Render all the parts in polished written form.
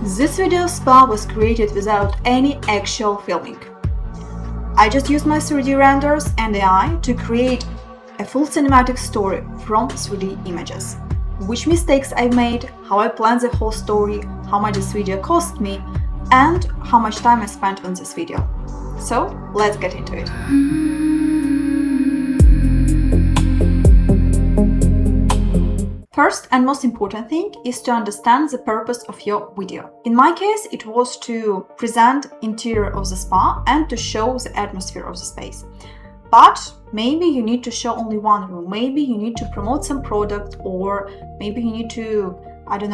This video spa was created without any actual filming. I just used my 3D renders and AI to create a full cinematic story from 3D images. Which mistakes I made, how I planned the whole story, how much this video cost me, and how much time I spent on this video. So let's get into it. First and most important thing is to understand the purpose of your video. In my case, it was to present interior of the spa and to show the atmosphere of the space. But maybe you need to show only one room, maybe you need to promote some product, or maybe you need to,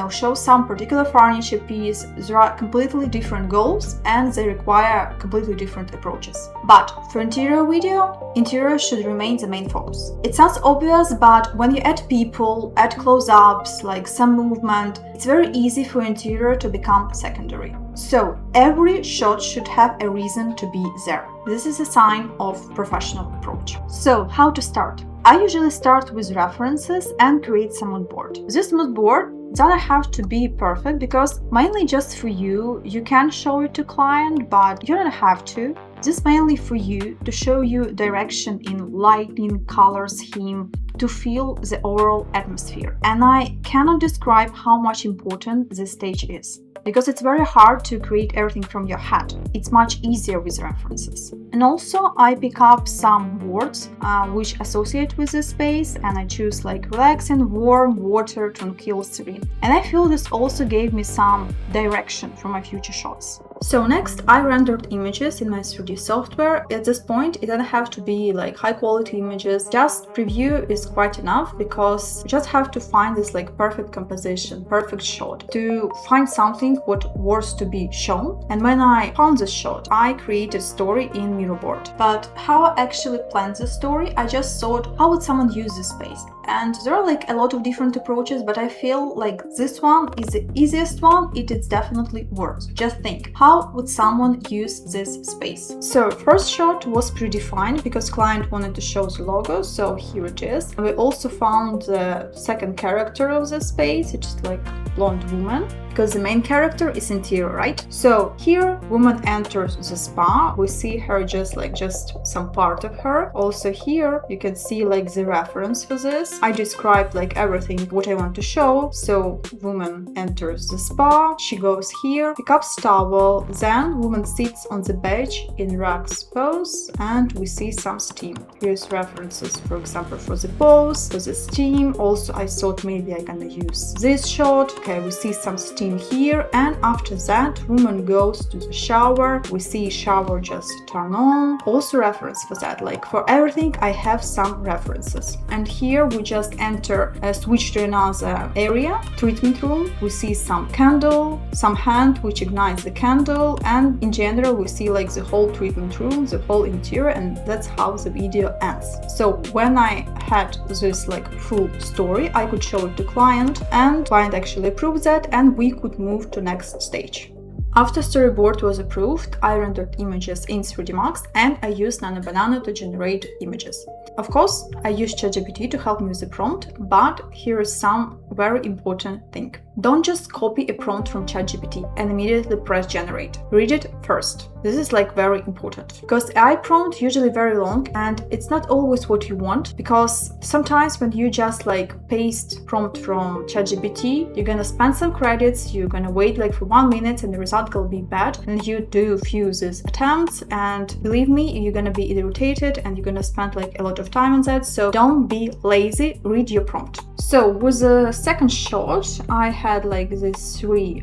show some particular furniture piece. There are completely different goals and they require completely different approaches. But for interior video, interior should remain the main focus. It sounds obvious, but when you add people, add close-ups, like some movement, it's very easy for interior to become secondary. So every shot should have a reason to be there. This is a sign of professional approach. So how to start? I usually start with references and create some mood board. This mood board doesn't have to be perfect because mainly just for you. You can show it to client, but you don't have to. This mainly for you to show you direction in lighting, colors, theme, to feel the overall atmosphere. And I cannot describe how much important this stage is, because it's very hard to create everything from your head. It's much easier with references. And also I pick up some words which associate with this space, and I choose like relaxing, warm, water, tranquil, serene. And I feel this also gave me some direction for my future shots. So next, I rendered images in my 3D software. At this point, it doesn't have to be like high quality images. Just preview is quite enough, because you just have to find this like perfect composition, perfect shot, to find something what was to be shown. And when I found this shot, I created story in Mirrorboard. But how I actually planned the story, I just thought, how would someone use this space? And there are like a lot of different approaches, but I feel like this one is the easiest one. It is definitely works. Just think, how would someone use this space? So first shot was predefined because client wanted to show the logo, so here it is. And we also found the second character of the space, which is like blonde woman, because the main character is interior, right? So here woman enters the spa. We see her just some part of her. Also here you can see like the reference for this. I described like everything what I want to show. So woman enters the spa, she goes here, picks up towel, then woman sits on the bench in relaxed pose, and we see some steam. Here's references, for example, for the pose, for the steam. Also I thought maybe I'm gonna use this shot. Okay, we see some steam here, and after that woman goes to the shower. We see shower just turn on. Also reference for that, like for everything I have some references. And here we just enter switch to another area, treatment room. We see some candle, some hand which ignites the candle, and in general we see like the whole treatment room, the whole interior, and that's how the video ends. So when I had this like full story, I could show it to client, and client actually approved that, and we could move to next stage. After storyboard was approved, I rendered images in 3D Max, and I used Nano Banana to generate images. Of course, I used ChatGPT to help me with the prompt, but here is some very important thing. Don't just copy a prompt from ChatGPT and immediately press generate. Read it first. This is like very important, because AI prompt usually very long and it's not always what you want, because sometimes when you just like paste prompt from ChatGPT, you're gonna spend some credits, you're gonna wait like for 1 minute and the result will be bad, and you do few these attempts, and believe me, you're gonna be irritated and you're gonna spend like a lot of time on that. So don't be lazy, read your prompt. So with the second shot, I had like these three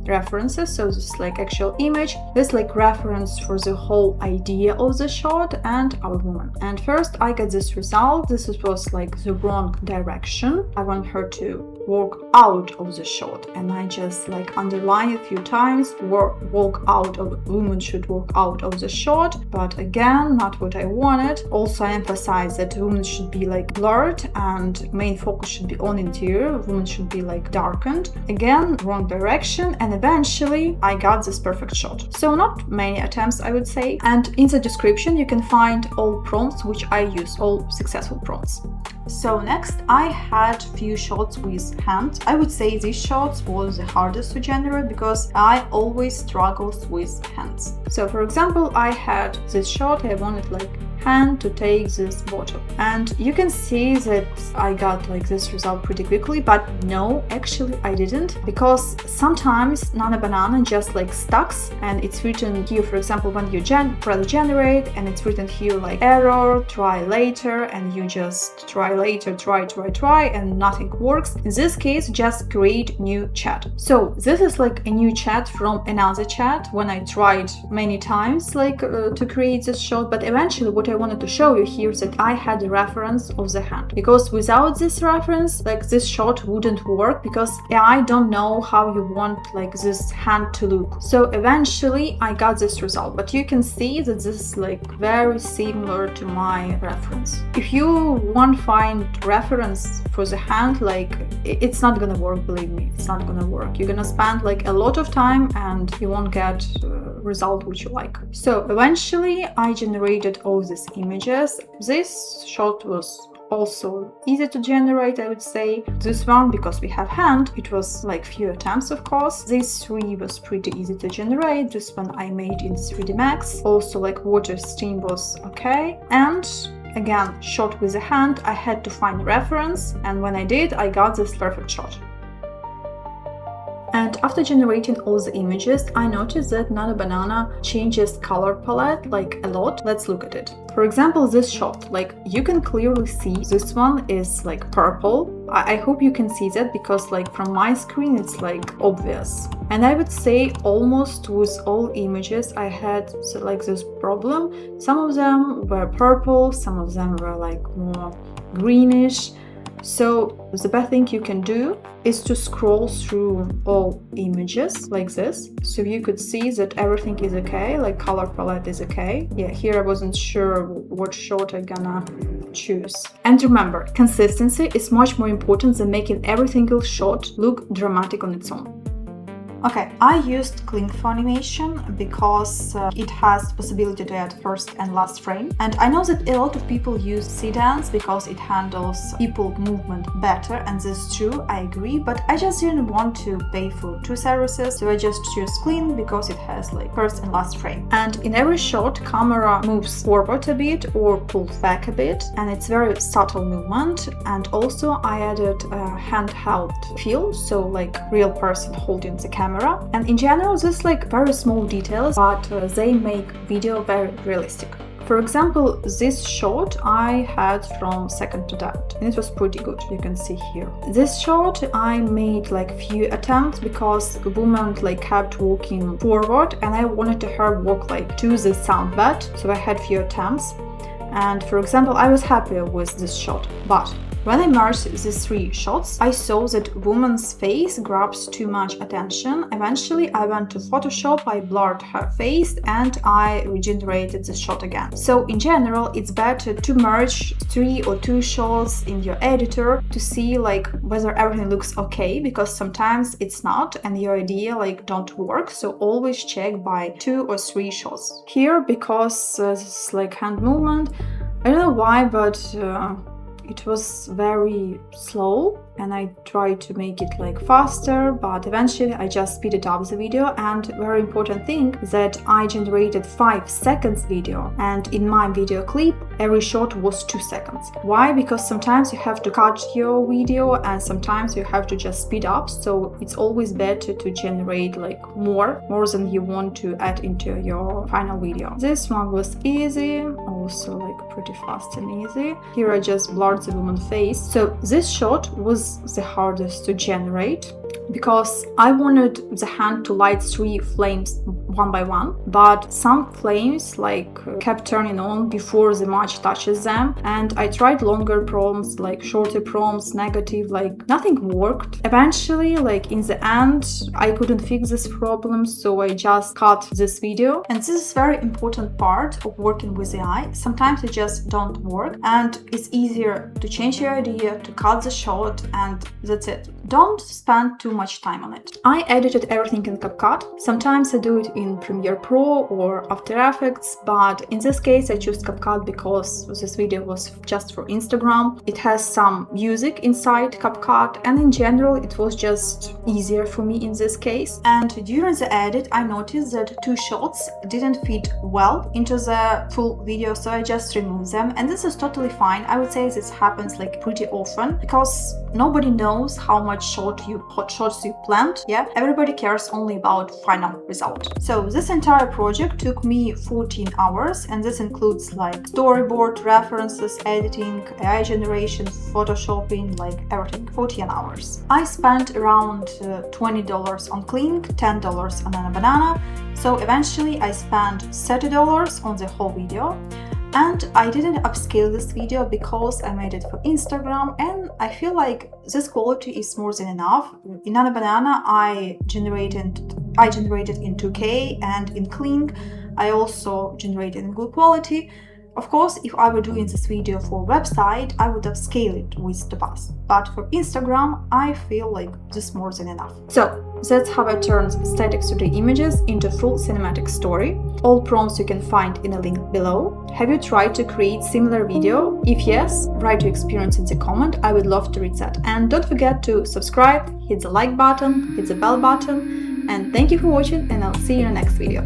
references. So this is like actual image, this like reference for the whole idea of the shot, and our woman. And first I got this result. This was like the wrong direction. I want her to walk out of the shot, and I just like underline a few times, walk out of, woman should walk out of the shot, but again, not what I wanted. Also I emphasize that woman should be like blurred, and main focus focus should be on interior, woman should be like darkened. Again, wrong direction, and eventually I got this perfect shot. So not many attempts, I would say. And in the description you can find all prompts which I use, all successful prompts. So next I had few shots with hand. I would say these shots was the hardest to generate because I always struggled with hands. So for example, I had this shot, I wanted like hand to take this bottle, and you can see that I got like this result pretty quickly, but no, actually I didn't, because sometimes Nano Banana just like stucks and it's written here, for example, when you press generate and it's written here like error, try later, and you just try later, try and nothing works. In this case, just create new chat. So this is like a new chat from another chat when I tried many times like to create this shot, but eventually what I wanted to show you here is that I had a reference of the hand, because without this reference, like this shot wouldn't work, because I don't know how you want like this hand to look. So eventually I got this result, but you can see that this is like very similar to my reference. If you won't find reference for the hand, like it's not gonna work, believe me, it's not gonna work. You're gonna spend like a lot of time and you won't get result which you like. So eventually I generated all these images. This shot was also easy to generate, I would say. This one, because we have hand, it was like few attempts, of course. This 3 was pretty easy to generate. This one I made in 3D Max. Also like water stream was okay. And again, shot with the hand, I had to find reference, and when I did, I got this perfect shot. And after generating all the images, I noticed that Nano Banana changes color palette like a lot. Let's look at it. For example, this shot, like you can clearly see this one is like purple. I hope you can see that, because like from my screen it's like obvious. And I would say almost with all images I had like this problem. Some of them were purple, some of them were like more greenish. So the best thing you can do is to scroll through all images like this, so you could see that everything is okay, like color palette is okay. Yeah, here I wasn't sure what shot I'm gonna choose. And remember, consistency is much more important than making every single shot look dramatic on its own. Okay, I used Kling for animation because it has the possibility to add first and last frame. And I know that a lot of people use C-Dance because it handles people movement better, and this is true, I agree, but I just didn't want to pay for 2 services, so I just choose Kling because it has like first and last frame. And in every shot, camera moves forward a bit or pulls back a bit, and it's very subtle movement. And also I added a handheld feel, so like real person holding the camera. And in general, this like very small details, but they make video very realistic. For example, this shot I had from second to that, and it was pretty good, you can see here. This shot I made like few attempts because the woman like kept walking forward and I wanted her walk like to the sound bed, so I had few attempts. And for example, I was happy with this shot, but when I merged these 3 shots, I saw that woman's face grabs too much attention. Eventually, I went to Photoshop, I blurred her face, and I regenerated the shot again. So in general, it's better to merge 3 or 2 shots in your editor to see like whether everything looks okay, because sometimes it's not and your idea like don't work. So always check by 2 or 3 shots. Here, because this is like hand movement, I don't know why, but it was very slow, and I tried to make it like faster, but eventually I just speeded up the video. And very important thing is that I generated 5 seconds video, and in my video clip every shot was 2 seconds. Why? Because sometimes you have to cut your video and sometimes you have to just speed up, so it's always better to generate like more than you want to add into your final video. This one was easy, also like pretty fast and easy. Here I just blurred the woman's face. So this shot was the hardest to generate because I wanted the hand to light 3 flames one by one, but some flames kept turning on before the match touches them, and I tried longer prompts, shorter prompts, negative, nothing worked. Eventually, in the end, I couldn't fix this problem, so I just cut this video. And this is very important part of working with AI. Sometimes it just don't work, and it's easier to change your idea, to cut the shot, and that's it. Don't spend too much time on it. I edited everything in CapCut. Sometimes I do it in Premiere Pro or After Effects, but in this case I choose CapCut because this video was just for Instagram. It has some music inside CapCut, and in general it was just easier for me in this case. And during the edit I noticed that two shots didn't fit well into the full video, so I just removed them, and this is totally fine. I would say this happens pretty often because nobody knows how much shots you planned. Yeah, everybody cares only about final result. So this entire project took me 14 hours, and this includes storyboard, references, editing, AI generation, photoshopping, everything. 14 hours. I spent around $20 on Kling, $10 on Nano Banana, so eventually I spent $30 on the whole video. And I didn't upscale this video because I made it for Instagram, and I feel like this quality is more than enough. In Nano Banana I generated in 2K, and in Kling I also generated in good quality. Of course, if I were doing this video for a website, I would upscale it with the bus. But for Instagram, I feel like this is more than enough. So that's how I turned static 3D images into full cinematic story. All prompts you can find in a link below. Have you tried to create similar video? If yes, write your experience in the comment. I would love to read that. And don't forget to subscribe, hit the like button, hit the bell button. And thank you for watching, and I'll see you in the next video.